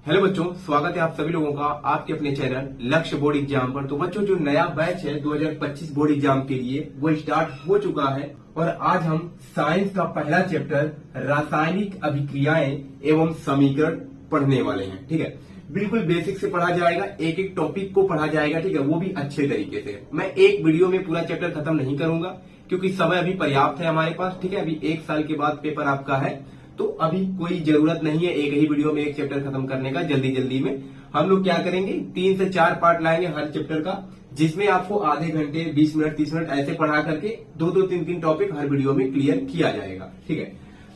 Hello बच्चों, स्वागत है आप सभी लोगों का आपके अपने चैनल लक्ष्य बोर्ड एग्जाम पर। तो बच्चों, जो नया बैच है 2025 बोर्ड एग्जाम के लिए वो स्टार्ट हो चुका है और आज हम साइंस का पहला चैप्टर रासायनिक अभिक्रियाएं एवं समीकरण पढ़ने वाले हैं। ठीक है, बिल्कुल बेसिक से पढ़ा जाएगा, एक एक टॉपिक को पढ़ा जाएगा। ठीक है, वो भी अच्छे तरीके से। मैं एक वीडियो में पूरा चैप्टर खत्म नहीं करूंगा क्योंकि समय अभी पर्याप्त है हमारे पास। ठीक है, अभी एक साल के बाद पेपर आपका है तो अभी कोई जरूरत नहीं है एक ही वीडियो में एक चैप्टर खत्म करने का। जल्दी जल्दी में हम लोग क्या करेंगे, 3 से 4 पार्ट लाएंगे हर चैप्टर का, जिसमें आपको आधे घंटे 20 मिनट 30 मिनट ऐसे पढ़ा करके 2-2 3-3 टॉपिक हर वीडियो में क्लियर किया जाएगा। ठीक है,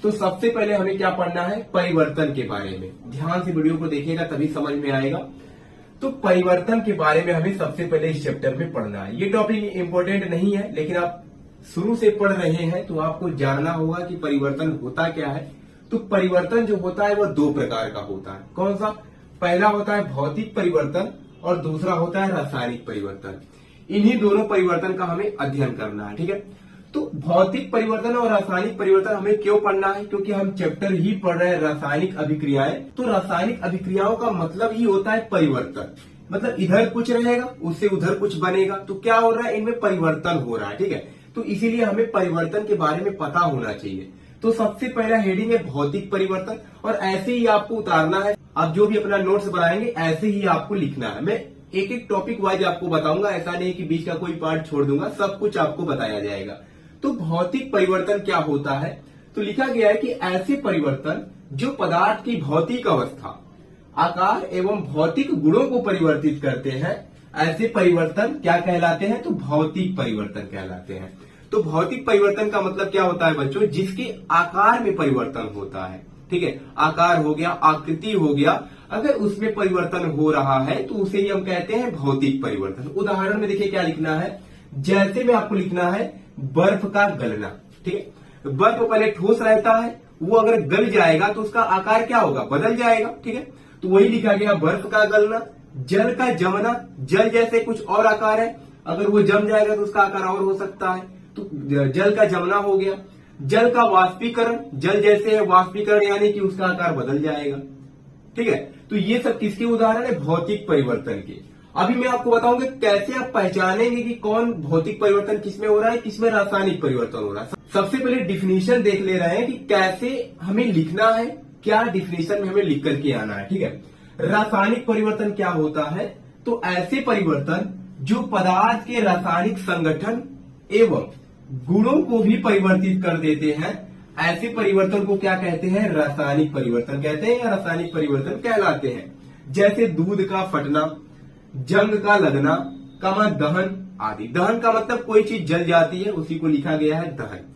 तो सबसे पहले हमें क्या पढ़ना है, परिवर्तन के बारे में। ध्यान से वीडियो को देखिएगा तभी समझ में आएगा। तो परिवर्तन के बारे में हमें सबसे पहले इस चैप्टर में पढ़ना है। ये टॉपिक इंपॉर्टेंट नहीं है, लेकिन आप शुरू से पढ़ रहे हैं तो आपको जानना होगा कि परिवर्तन होता क्या है। तो परिवर्तन जो होता है वो 2 प्रकार का होता है। कौन सा? पहला होता है भौतिक परिवर्तन और दूसरा होता है रासायनिक परिवर्तन। इन्हीं दोनों परिवर्तन का हमें अध्ययन करना है। ठीक है, तो भौतिक परिवर्तन और रासायनिक परिवर्तन हमें क्यों पढ़ना है? क्योंकि हम चैप्टर ही पढ़ रहे हैं रासायनिक अभिक्रियाएं। तो रासायनिक अभिक्रियाओं का मतलब ही होता है परिवर्तन। मतलब इधर कुछ रहेगा उससे उधर कुछ बनेगा। तो क्या हो रहा है, इनमें परिवर्तन हो रहा है। ठीक है, तो इसीलिए हमें परिवर्तन के बारे में पता होना चाहिए। तो सबसे पहला हेडिंग है भौतिक परिवर्तन, और ऐसे ही आपको उतारना है। आप जो भी अपना नोट्स बनाएंगे ऐसे ही आपको लिखना है। मैं एक एक टॉपिक वाइज आपको बताऊंगा, ऐसा नहीं कि बीच का कोई पार्ट छोड़ दूंगा, सब कुछ आपको बताया जाएगा। तो भौतिक परिवर्तन क्या होता है? तो लिखा गया है कि ऐसे परिवर्तन जो पदार्थ की भौतिक अवस्था, आकार एवं भौतिक गुणों को परिवर्तित करते हैं, ऐसे परिवर्तन क्या कहलाते हैं? तो भौतिक परिवर्तन कहलाते हैं। तो भौतिक परिवर्तन का मतलब क्या होता है बच्चों? जिसके आकार में परिवर्तन होता है। ठीक है, आकार हो गया, आकृति हो गया, अगर उसमें परिवर्तन हो रहा है तो उसे ही हम कहते हैं भौतिक परिवर्तन। उदाहरण में देखिए क्या लिखना है, जैसे में आपको लिखना है बर्फ का गलना। ठीक है, बर्फ पहले ठोस रहता है, वो अगर गल जाएगा तो उसका आकार क्या होगा, बदल जाएगा। ठीक है, तो वही लिखा गया बर्फ का गलना। जल का जमना, जल जैसे कुछ और आकार है, अगर वो जम जाएगा तो उसका आकार और हो सकता है, तो जल का जमना हो गया। जल का वाष्पीकरण, जल जैसे है वाष्पीकरण, यानी कि उसका आकार बदल जाएगा। ठीक है, तो ये सब किसके उदाहरण है? भौतिक परिवर्तन के। अभी मैं आपको बताऊंगा कैसे आप पहचानेंगे कि कौन भौतिक परिवर्तन किसमें हो रहा है, किसमें रासायनिक परिवर्तन हो रहा है। सबसे पहले डिफिनीशन देख ले रहे हैं कि कैसे हमें लिखना है, क्या डिफिनीशन में हमें लिख करके आना है। ठीक है, रासायनिक परिवर्तन क्या होता है? तो ऐसे परिवर्तन जो पदार्थ के रासायनिक संगठन एवं गुणों को भी परिवर्तित कर देते हैं, ऐसे परिवर्तन को क्या कहते हैं? रासायनिक परिवर्तन कहते हैं या रासायनिक परिवर्तन कहलाते हैं। जैसे दूध का फटना, जंग का लगना, दहन आदि। दहन का मतलब कोई चीज जल जाती है, उसी को लिखा गया है दहन।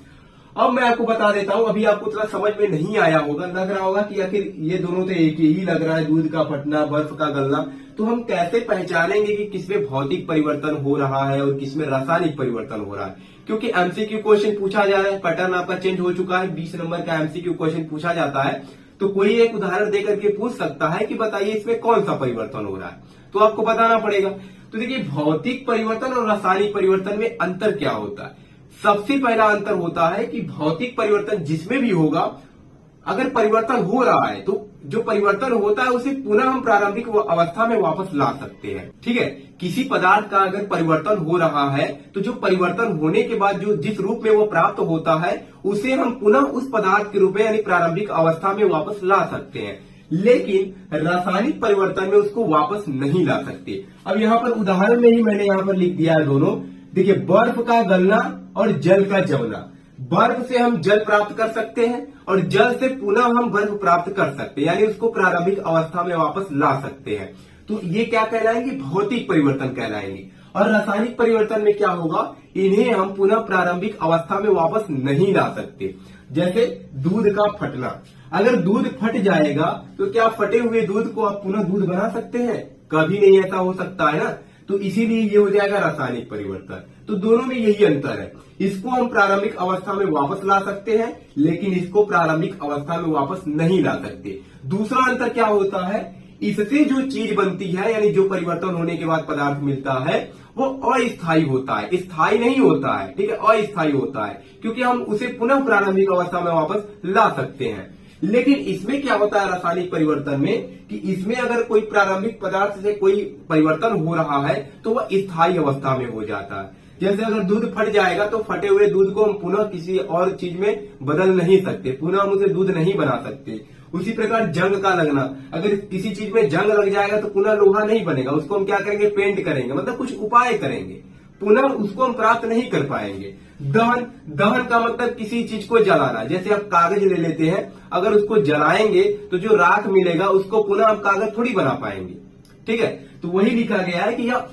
अब मैं आपको बता देता हूं, अभी आपको थोड़ा समझ में नहीं आया होगा, लग रहा होगा कि आखिर ये दोनों तो एक ही लग रहा है, दूध का फटना बर्फ का गलना। तो हम कैसे पहचानेंगे कि किसमें भौतिक परिवर्तन हो रहा है और किसमें रासायनिक परिवर्तन हो रहा है? क्योंकि एमसीक्यू क्वेश्चन पूछा जा रहा है, पैटर्न आपका चेंज हो चुका है, 20 नंबर का एमसीक्यू क्वेश्चन पूछा जाता है। तो कोई एक उदाहरण देकर के पूछ सकता है कि बताइए इसमें कौन सा परिवर्तन हो रहा है, तो आपको बताना पड़ेगा। तो देखिए, भौतिक परिवर्तन और रासायनिक परिवर्तन में अंतर क्या होता है? सबसे पहला अंतर होता है कि भौतिक परिवर्तन जिसमें भी होगा, अगर परिवर्तन हो रहा है तो जो परिवर्तन होता है उसे पुनः हम प्रारंभिक अवस्था में वापस ला सकते हैं। ठीक है, किसी पदार्थ का अगर परिवर्तन हो रहा है तो जो परिवर्तन होने के बाद जो जिस रूप में वो प्राप्त होता है उसे हम पुनः उस पदार्थ के रूप में यानी प्रारंभिक अवस्था में वापस ला सकते हैं। लेकिन रासायनिक परिवर्तन में उसको वापस नहीं ला सकते। अब यहाँ पर उदाहरण में ही मैंने यहाँ पर लिख दिया है दोनों। देखिए, बर्फ का गलना और जल का जमना। बर्फ से हम जल प्राप्त कर सकते हैं और जल से पुनः हम बर्फ प्राप्त कर सकते हैं, यानी उसको प्रारंभिक अवस्था में वापस ला सकते हैं। तो ये क्या कहलाएंगे? भौतिक परिवर्तन कहलाएंगे। और रासायनिक परिवर्तन में क्या होगा? इन्हें हम पुनः प्रारंभिक अवस्था में वापस नहीं ला सकते। जैसे दूध का फटना, अगर दूध फट जाएगा तो क्या फटे हुए दूध को आप पुनः दूध बना सकते हैं? कभी नहीं, ऐसा हो सकता है ना। तो इसीलिए ये हो जाएगा रासायनिक परिवर्तन। तो दोनों में यही अंतर है, इसको हम प्रारंभिक अवस्था में वापस ला सकते हैं लेकिन इसको प्रारंभिक अवस्था में वापस नहीं ला सकते। दूसरा अंतर क्या होता है? इससे जो चीज बनती है यानी जो परिवर्तन होने के बाद पदार्थ मिलता है वो अस्थायी होता है, स्थायी नहीं होता है। ठीक है, अस्थायी होता है क्योंकि हम उसे पुनः प्रारंभिक अवस्था में वापस ला सकते हैं। लेकिन इसमें क्या होता है रासायनिक परिवर्तन में कि इसमें अगर कोई प्रारंभिक पदार्थ से कोई परिवर्तन हो रहा है तो वह स्थायी अवस्था में हो जाता है। जैसे अगर दूध फट जाएगा तो फटे हुए दूध को हम पुनः किसी और चीज में बदल नहीं सकते, पुनः हम उसे दूध नहीं बना सकते। उसी प्रकार जंग का लगना, अगर किसी चीज में जंग लग जाएगा तो पुनः लोहा नहीं बनेगा, उसको हम क्या करेंगे, पेंट करेंगे, मतलब कुछ उपाय करेंगे, पुनः उसको हम प्राप्त नहीं कर पाएंगे। दहन, दहन का मतलब किसी चीज को जलाना, जैसे आप कागज ले लेते हैं, अगर उसको जलाएंगे तो जो राख मिलेगा उसको पुनः हम कागज थोड़ी बना पाएंगे। ठीक है, तो वही लिखा गया है कि यह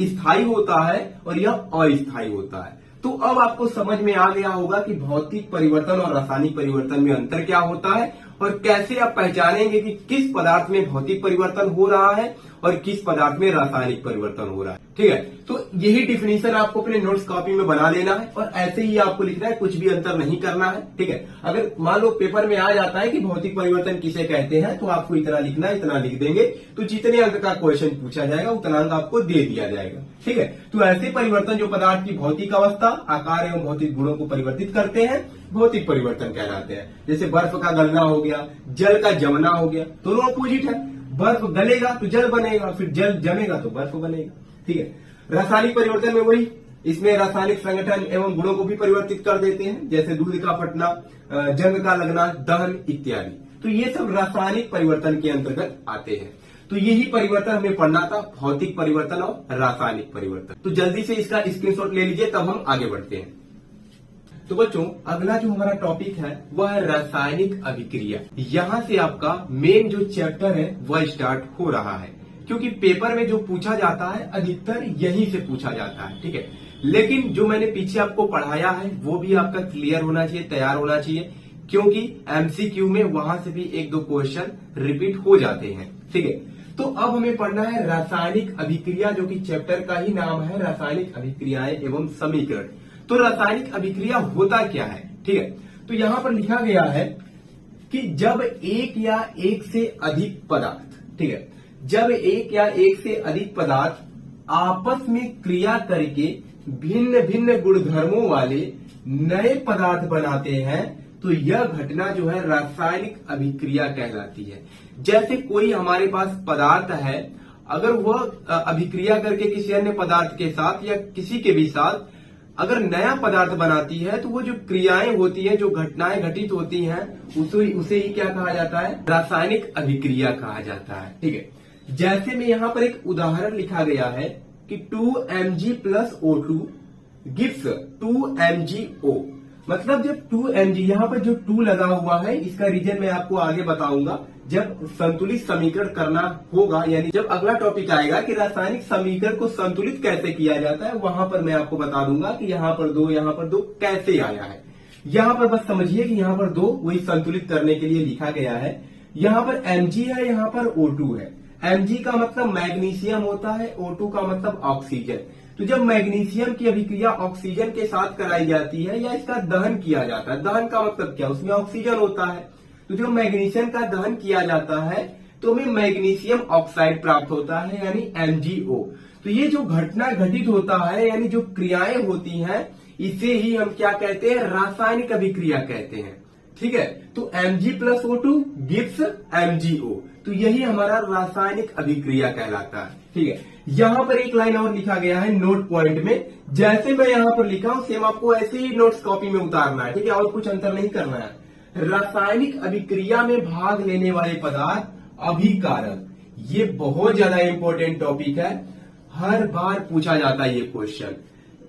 स्थायी होता है और यह अस्थायी होता है। तो अब आपको समझ में आ गया होगा कि भौतिक परिवर्तन और रासायनिक परिवर्तन में अंतर क्या होता है और कैसे आप पहचानेंगे कि किस पदार्थ में भौतिक परिवर्तन हो रहा है और किस पदार्थ में रासायनिक परिवर्तन हो रहा है। ठीक है, तो यही डिफिनीशन आपको अपने नोट्स कॉपी में बना लेना है और ऐसे ही आपको लिखना है, कुछ भी अंतर नहीं करना है। ठीक है, अगर मान लो पेपर में आ जाता है कि भौतिक परिवर्तन किसे कहते हैं तो आपको इतना लिखना है, इतना लिख देंगे तो जितने अंक का क्वेश्चन पूछा जाएगा उतना अंक आपको दे दिया जाएगा। ठीक है, तो ऐसे परिवर्तन जो पदार्थ की भौतिक अवस्था, आकार एवं भौतिक गुणों को परिवर्तित करते हैं भौतिक परिवर्तन कहलाते हैं। जैसे बर्फ का गलना हो गया, जल का जमना हो गया, दोनों अपोजिट है। बर्फ गलेगा तो जल बनेगा, फिर जल जमेगा तो बर्फ बनेगा। ठीक है, रासायनिक परिवर्तन में वही, इसमें रासायनिक संगठन एवं गुणों को भी परिवर्तित कर देते हैं, जैसे दूध का फटना, जंग का लगना, दहन इत्यादि। तो ये सब रासायनिक परिवर्तन के अंतर्गत आते हैं। तो यही परिवर्तन हमें पढ़ना था, भौतिक परिवर्तन और रासायनिक परिवर्तन। तो जल्दी से इसका स्क्रीनशॉट ले लीजिए, तब हम आगे बढ़ते हैं। तो बच्चों, अगला जो हमारा टॉपिक है वह है रासायनिक अभिक्रिया। यहाँ से आपका मेन जो चैप्टर है वह स्टार्ट हो रहा है, क्योंकि पेपर में जो पूछा जाता है अधिकतर यहीं से पूछा जाता है। ठीक है, लेकिन जो मैंने पीछे आपको पढ़ाया है वो भी आपका क्लियर होना चाहिए, तैयार होना चाहिए, क्योंकि एमसीक्यू में वहां से भी एक दो क्वेश्चन रिपीट हो जाते हैं। ठीक है, तो अब हमें पढ़ना है रासायनिक अभिक्रिया, जो कि चैप्टर का ही नाम है, रासायनिक अभिक्रियाएं एवं समीकरण। तो रासायनिक अभिक्रिया होता क्या है? ठीक है, तो यहां पर लिखा गया है कि जब एक या एक से अधिक पदार्थ, ठीक है, जब एक या एक से अधिक पदार्थ आपस में क्रिया करके भिन्न भिन्न गुणधर्मों वाले नए पदार्थ बनाते हैं तो यह घटना जो है रासायनिक अभिक्रिया कहलाती है। जैसे कोई हमारे पास पदार्थ है, अगर वह अभिक्रिया करके किसी अन्य पदार्थ के साथ या किसी के भी साथ अगर नया पदार्थ बनाती है तो वो जो क्रियाएं होती है, जो घटनाएं घटित होती हैं, उसे ही क्या कहा जाता है? रासायनिक अभिक्रिया कहा जाता है। ठीक है, जैसे में यहाँ पर एक उदाहरण लिखा गया है कि 2Mg + O2 gives 2MgO। मतलब जब 2Mg, यहाँ पर जो 2 लगा हुआ है इसका रीजन मैं आपको आगे बताऊंगा जब संतुलित समीकरण करना होगा, यानी जब अगला टॉपिक आएगा कि रासायनिक समीकरण को संतुलित कैसे किया जाता है, वहां पर मैं आपको बता दूंगा कि यहाँ पर 2 कैसे आया है। यहाँ पर बस समझिए कि यहाँ पर 2 वही संतुलित करने के लिए लिखा गया है। यहाँ पर Mg है, यहाँ पर O2 है। Mg का मतलब मैग्नीशियम होता है, O2 का मतलब ऑक्सीजन। तो जब मैग्नीशियम की अभिक्रिया ऑक्सीजन के साथ कराई जाती है या इसका दहन किया जाता है, दहन का मतलब क्या? उसमें ऑक्सीजन होता है। तो जो मैग्नीशियम का दहन किया जाता है तो हमें मैग्नीशियम ऑक्साइड प्राप्त होता है, यानी MgO। तो ये जो घटना घटित होता है, यानी जो क्रियाएं होती हैं, इसे ही हम क्या कहते हैं? रासायनिक अभिक्रिया कहते हैं। ठीक है, तो Mg + O2 gives MgO। तो यही हमारा रासायनिक अभिक्रिया कहलाता है। ठीक है, यहाँ पर एक लाइन और लिखा गया है नोट पॉइंट में, जैसे मैं यहाँ पर लिखा हूं सेम आपको ऐसे ही नोट्स कॉपी में उतारना है। ठीक है, और कुछ अंतर नहीं करना है। रासायनिक अभिक्रिया में भाग लेने वाले पदार्थ अभिकारक, ये बहुत ज्यादा इंपॉर्टेंट टॉपिक है, हर बार पूछा जाता है ये क्वेश्चन,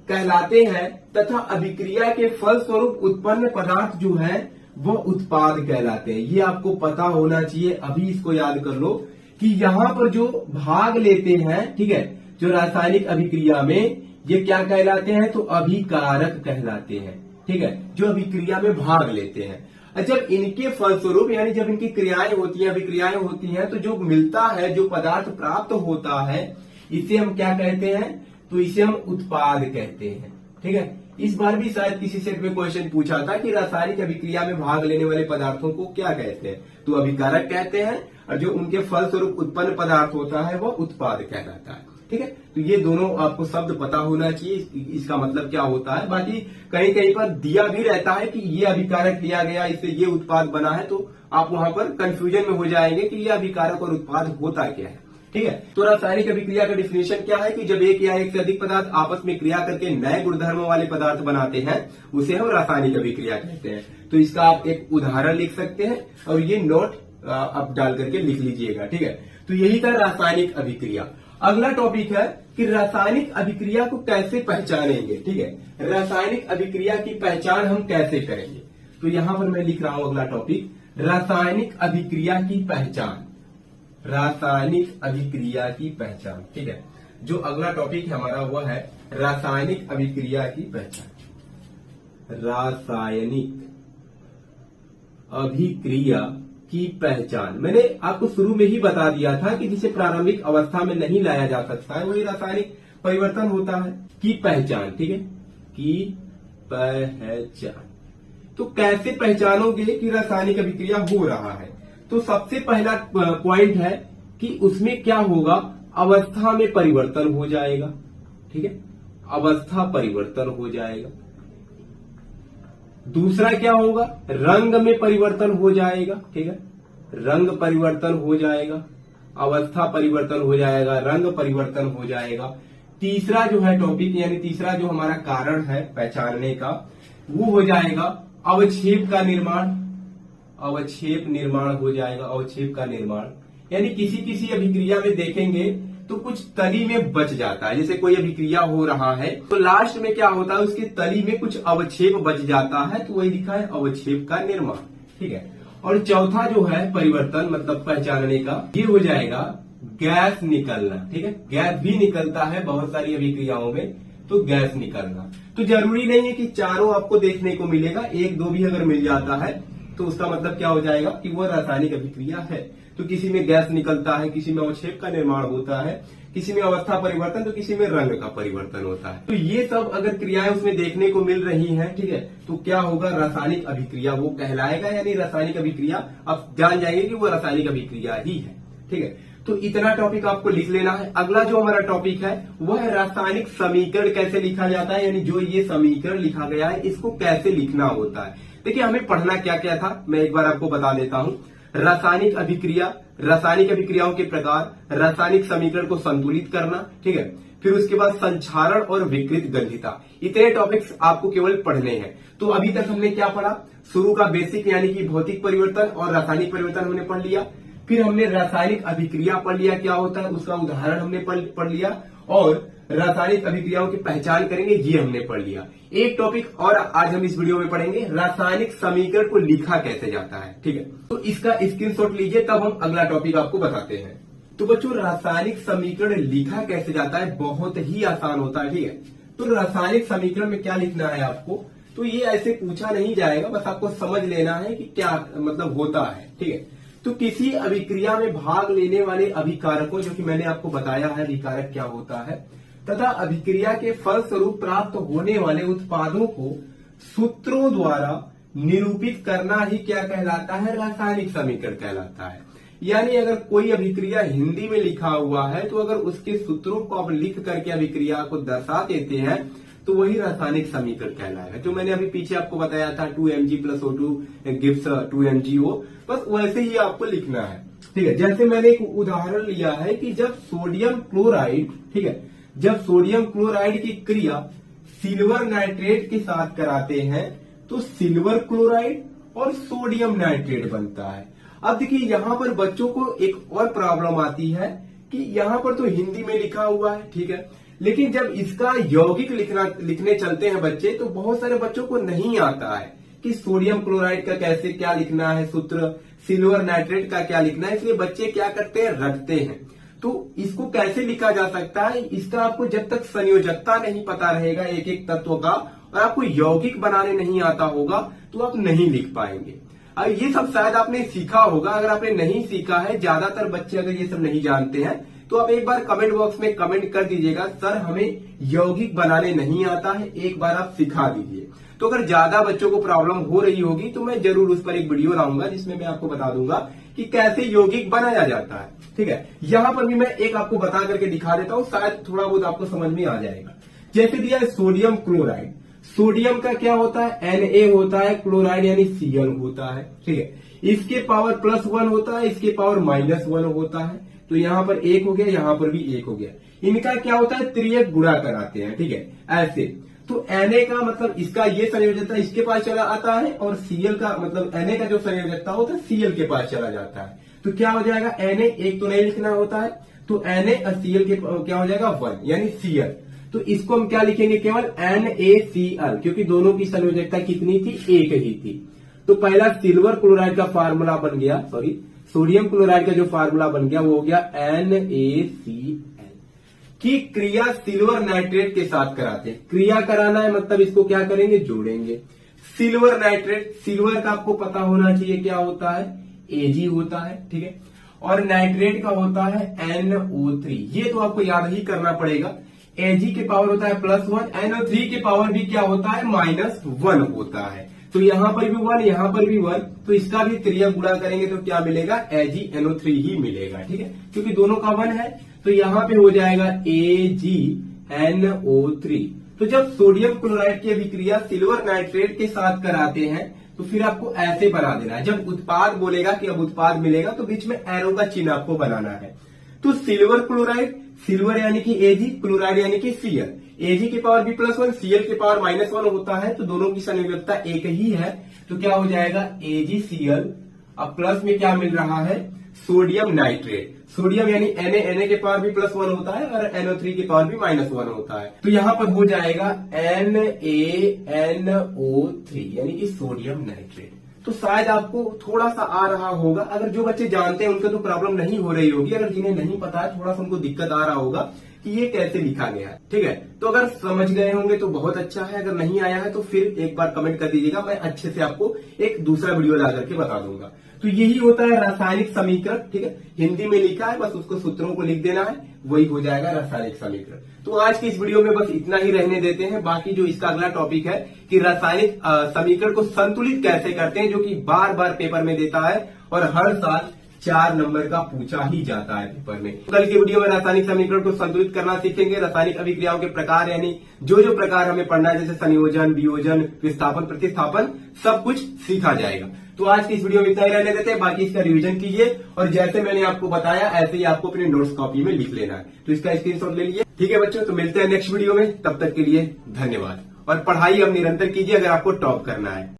कहलाते हैं तथा अभिक्रिया के फलस्वरूप उत्पन्न पदार्थ जो है वो उत्पाद कहलाते हैं। ये आपको पता होना चाहिए, अभी इसको याद कर लो कि यहाँ पर जो भाग लेते हैं, ठीक है, जो रासायनिक अभिक्रिया में, ये क्या कहलाते हैं? तो अभिकारक कहलाते हैं। ठीक है, जो अभिक्रिया में भाग लेते हैं। जब इनके फलस्वरूप, यानी जब इनकी क्रियाएं होती हैं, अभिक्रियाएं होती हैं, तो जो मिलता है, जो पदार्थ प्राप्त होता है, इसे हम क्या कहते हैं? तो इसे हम उत्पाद कहते हैं। ठीक है, इस बार भी शायद किसी सेट में क्वेश्चन पूछा था कि रासायनिक अभिक्रिया में भाग लेने वाले पदार्थों को क्या कहते हैं? तो अभिकारक कहते हैं, और जो उनके फलस्वरूप उत्पन्न पदार्थ होता है वो उत्पाद कहलाता है। ठीक है, तो ये दोनों आपको शब्द पता होना चाहिए, इसका मतलब क्या होता है। बाकी कहीं कहीं पर दिया भी रहता है कि ये अभिकारक लिया गया, इससे ये उत्पाद बना है, तो आप वहां पर कंफ्यूजन में हो जाएंगे कि यह अभिकारक और उत्पाद होता क्या है। ठीक है, तो रासायनिक अभिक्रिया का डिफिनेशन क्या है कि जब एक या एक से अधिक पदार्थ आपस में क्रिया करके नए गुणधर्मों वाले पदार्थ बनाते हैं उसे हम रासायनिक अभिक्रिया कहते हैं। तो इसका आप एक उदाहरण लिख सकते हैं और ये नोट आप डाल करके लिख लीजिएगा। ठीक है, तो यही था रासायनिक अभिक्रिया। अगला टॉपिक है कि रासायनिक अभिक्रिया को कैसे पहचानेंगे। ठीक है, रासायनिक अभिक्रिया की पहचान हम कैसे करेंगे, तो यहां पर मैं लिख रहा हूं अगला टॉपिक, रासायनिक अभिक्रिया की पहचान। रासायनिक अभिक्रिया की पहचान। ठीक है, जो अगला टॉपिक हमारा वह है रासायनिक अभिक्रिया की पहचान। रासायनिक अभिक्रिया की पहचान मैंने आपको शुरू में ही बता दिया था कि जिसे प्रारंभिक अवस्था में नहीं लाया जा सकता है वही रासायनिक परिवर्तन होता है। की पहचान, ठीक है, की पहचान। तो कैसे पहचानोगे कि रासायनिक अभिक्रिया हो रहा है, तो सबसे पहला पॉइंट है कि उसमें क्या होगा, अवस्था में परिवर्तन हो जाएगा। ठीक है, अवस्था परिवर्तन हो जाएगा। दूसरा क्या होगा, रंग में परिवर्तन हो जाएगा। ठीक है, रंग परिवर्तन हो जाएगा, अवस्था परिवर्तन हो जाएगा, रंग परिवर्तन हो जाएगा। तीसरा जो है टॉपिक यानी तीसरा जो हमारा कारण है पहचानने का वो हो जाएगा अवक्षेप का निर्माण। अवक्षेप निर्माण हो जाएगा, अवक्षेप का निर्माण यानी किसी किसी अभिक्रिया में देखेंगे तो कुछ तली में बच जाता है। जैसे कोई अभिक्रिया हो रहा है तो लास्ट में क्या होता है, उसकी तली में कुछ अवक्षेप बच जाता है, तो वही लिखा है अवक्षेप का निर्माण। ठीक है, और चौथा जो है परिवर्तन मतलब पहचानने का, ये हो जाएगा गैस निकलना। ठीक है, गैस भी निकलता है बहुत सारी अभिक्रियाओं में, तो गैस निकलना। तो जरूरी नहीं है कि चारों आपको देखने को मिलेगा, एक दो भी अगर मिल जाता है तो उसका मतलब क्या हो जाएगा कि वो रासायनिक अभिक्रिया है। तो किसी में गैस निकलता है, किसी में अवक्षेप का निर्माण होता है, किसी में अवस्था परिवर्तन, तो किसी में रंग का परिवर्तन होता है। तो ये सब अगर क्रियाएं उसमें देखने को मिल रही हैं, ठीक है, तो क्या होगा, रासायनिक अभिक्रिया वो कहलाएगा। यानी रासायनिक अभिक्रिया आप जान जाएंगे कि वो रासायनिक अभिक्रिया ही है। ठीक है, तो इतना टॉपिक आपको लिख लेना है। अगला जो हमारा टॉपिक है वह है रासायनिक समीकरण कैसे लिखा जाता है, यानी जो ये समीकरण लिखा गया है इसको कैसे लिखना होता है। देखिए हमें पढ़ना क्या क्या था, मैं एक बार आपको बता देता हूं। रासायनिक अभिक्रिया, रासायनिक अभिक्रियाओं के प्रकार, रासायनिक समीकरण को संतुलित करना, ठीक है, फिर उसके बाद संक्षारण और विकृत गंधिता, इतने टॉपिक्स आपको केवल पढ़ने हैं। तो अभी तक हमने क्या पढ़ा, शुरू का बेसिक यानी कि भौतिक परिवर्तन और रासायनिक परिवर्तन हमने पढ़ लिया, फिर हमने रासायनिक अभिक्रिया पढ़ लिया क्या होता है, उसका उदाहरण हमने पढ़ लिया, और रासायनिक अभिक्रियाओं की पहचान करेंगे ये हमने पढ़ लिया। एक टॉपिक और आज हम इस वीडियो में पढ़ेंगे, रासायनिक समीकरण को लिखा कैसे जाता है। ठीक है, तो इसका स्क्रीनशॉट लीजिए, तब हम अगला टॉपिक आपको बताते हैं। तो बच्चों रासायनिक समीकरण लिखा कैसे जाता है, बहुत ही आसान होता है। ठीक है, तो रासायनिक समीकरण में क्या लिखना है आपको, तो ये ऐसे पूछा नहीं जाएगा, बस आपको समझ लेना है कि क्या मतलब होता है। ठीक है, तो किसी अभिक्रिया में भाग लेने वाले अभिकारकों, जो कि मैंने आपको बताया है अभिकारक क्या होता है, तथा अभिक्रिया के फलस्वरूप प्राप्त होने वाले उत्पादों को सूत्रों द्वारा निरूपित करना ही क्या कहलाता है, रासायनिक समीकरण कहलाता है। यानी अगर कोई अभिक्रिया हिंदी में लिखा हुआ है तो अगर उसके सूत्रों को आप लिख करके अभिक्रिया को दर्शा देते हैं तो वही रासायनिक समीकरण कहलाएगा। जो मैंने अभी पीछे आपको बताया था 2Mg + O2 gives 2MgO, बस वैसे ही आपको लिखना है। ठीक है, जैसे मैंने एक उदाहरण लिया है कि जब सोडियम क्लोराइड, ठीक है, जब सोडियम क्लोराइड की क्रिया सिल्वर नाइट्रेट के साथ कराते हैं तो सिल्वर क्लोराइड और सोडियम नाइट्रेट बनता है। अब देखिए यहां पर बच्चों को एक और प्रॉब्लम आती है कि यहां पर तो हिंदी में लिखा हुआ है, ठीक है, लेकिन जब इसका यौगिक लिखने चलते हैं बच्चे तो बहुत सारे बच्चों को नहीं आता है कि सोडियम क्लोराइड का कैसे क्या लिखना है सूत्र, सिल्वर नाइट्रेट का क्या लिखना है, इसलिए बच्चे क्या करते हैं, रटते हैं। तो इसको कैसे लिखा जा सकता है, इसका आपको जब तक संयोजकता नहीं पता रहेगा एक एक तत्व का और आपको यौगिक बनाने नहीं आता होगा तो आप नहीं लिख पाएंगे। अब ये सब शायद आपने सीखा होगा, अगर आपने नहीं सीखा है, ज्यादातर बच्चे अगर ये सब नहीं जानते हैं तो आप एक बार कमेंट बॉक्स में कमेंट कर दीजिएगा, सर हमें यौगिक बनाने नहीं आता है, एक बार आप सिखा दीजिए। तो अगर ज्यादा बच्चों को प्रॉब्लम हो रही होगी तो मैं जरूर उस पर एक वीडियो लाऊंगा जिसमें मैं आपको बता दूंगा कि कैसे यौगिक बनाया जाता है। ठीक है, यहां पर भी मैं एक आपको बता करके दिखा देता हूं, शायद थोड़ा बहुत आपको समझ में आ जाएगा। जैसे दिया है सोडियम क्लोराइड, सोडियम का क्या होता है, Na होता है, क्लोराइड यानी Cl होता है। ठीक है, इसके पावर +1 होता है, इसके पावर -1 होता है। तो यहाँ पर 1 हो गया, यहाँ पर भी 1 हो गया। इनका क्या होता है, त्रियक गुणा कराते हैं, ठीक है, ऐसे। तो Na का मतलब इसका ये संयोजकता इसके पास चला आता है, और Cl का मतलब Na का जो संयोजकता होता है Cl के पास चला जाता है। तो क्या हो जाएगा, Na एक तो नहीं लिखना होता है, तो Na और Cl के क्या हो जाएगा 1, यानी Cl। तो इसको हम क्या लिखेंगे, केवल NaCl, क्योंकि दोनों की संयोजकता कितनी थी, एक ही थी। तो पहला सिल्वर क्लोराइड का फार्मूला बन गया, सॉरी सोडियम क्लोराइड का जो फार्मूला बन गया वो हो गया NaCl, की क्रिया सिल्वर नाइट्रेट के साथ कराते हैं। क्रिया कराना है मतलब इसको क्या करेंगे, जोड़ेंगे। सिल्वर नाइट्रेट, सिल्वर का आपको पता होना चाहिए क्या होता है, Ag होता है, ठीक है, और नाइट्रेट का होता है NO3। ये तो आपको याद ही करना पड़ेगा। Ag के पावर होता है +1, NO3 के पावर भी क्या होता है, -1 होता है। तो यहां पर भी 1, यहां पर भी 1, तो इसका भी त्रियक गुणा करेंगे तो क्या मिलेगा, AgNO3 ही मिलेगा, ठीक है, क्योंकि दोनों का 1 है। तो यहां पे हो जाएगा AgNO3। तो जब सोडियम क्लोराइड की अभिक्रिया सिल्वर नाइट्रेट के साथ कराते हैं तो फिर आपको ऐसे बना देना है। जब उत्पाद बोलेगा कि अब उत्पाद मिलेगा तो बीच में एरो का चिन्ह आपको बनाना है। तो सिल्वर क्लोराइड, सिल्वर यानी कि Ag, क्लोराइड यानी कि Cl। Ag के पावर भी +1, Cl के पावर -1 होता है, तो दोनों की संयोजकता एक ही है। तो क्या हो जाएगा, AgCl। अब प्लस में क्या मिल रहा है, सोडियम नाइट्रेट। सोडियम यानी Na के पावर भी +1 होता है और NO3 के पावर भी -1 होता है। तो यहां पर हो जाएगा NaNO3 यानी कि सोडियम नाइट्रेट। तो शायद आपको थोड़ा सा आ रहा होगा। अगर जो बच्चे जानते हैं उनको तो प्रॉब्लम नहीं हो रही होगी, अगर जिन्हें नहीं पता है थोड़ा सा उनको दिक्कत आ रहा होगा कि ये कैसे लिखा गया है, ठीक है। तो अगर समझ गए होंगे तो बहुत अच्छा है, अगर नहीं आया है तो फिर एक बार कमेंट कर दीजिएगा, मैं अच्छे से आपको एक दूसरा वीडियो ला करके बता दूंगा। तो यही होता है रासायनिक समीकरण, ठीक है, हिंदी में लिखा है, बस उसको सूत्रों को लिख देना है, वही हो जाएगा रासायनिक समीकरण। तो आज की इस वीडियो में बस इतना ही रहने देते हैं। बाकी जो इसका अगला टॉपिक है कि रासायनिक समीकरण को संतुलित कैसे करते हैं, जो कि बार बार पेपर में देता है और हर साल 4 नंबर का पूछा ही जाता है पेपर में। कल के वीडियो में रासायनिक समीकरण को संतुलित करना सीखेंगे। रासायनिक अभिक्रियाओं के प्रकार यानी जो प्रकार हमें पढ़ना है, जैसे संयोजन, वियोजन, विस्थापन, प्रतिस्थापन, सब कुछ सीखा जाएगा। तो आज की इस वीडियो में इतना ही रहने देते हैं, बाकी इसका रिवीजन कीजिए और जैसे मैंने आपको बताया ऐसे ही आपको अपने नोट्स कॉपी में लिख लेना है। तो इसका स्क्रीनशॉट ले लीजिए, ठीक है बच्चों। तो मिलते हैं नेक्स्ट वीडियो में, तब तक के लिए धन्यवाद। और पढ़ाई अब निरंतर कीजिए अगर आपको टॉप करना है।